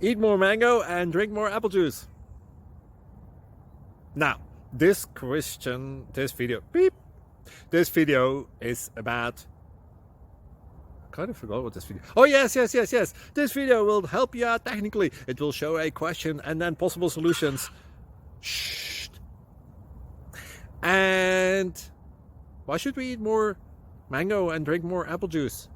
Eat more mango and drink more apple juice. Now, this video is about, I kind of forgot what this video. Oh, yes. This video will help you out technically. It will show a question and then possible solutions. Shh. And why should we eat more mango and drink more apple juice?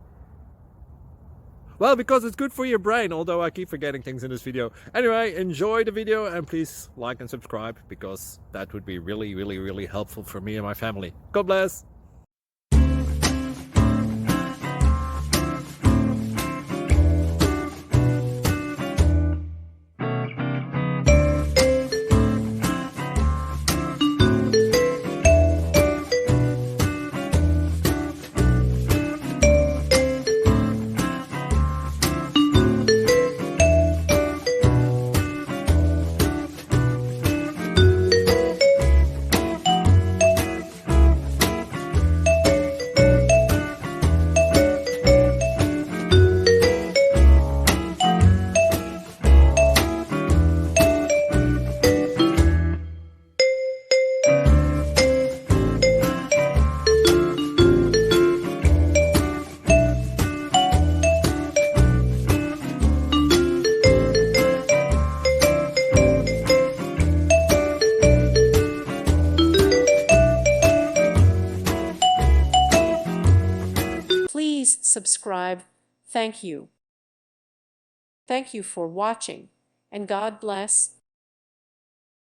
Well, because it's good for your brain, although I keep forgetting things in this video. Anyway, enjoy the video and please like and subscribe, because that would be really helpful for me and my family. God bless! Please subscribe. Thank you. Thank you for watching, and God bless.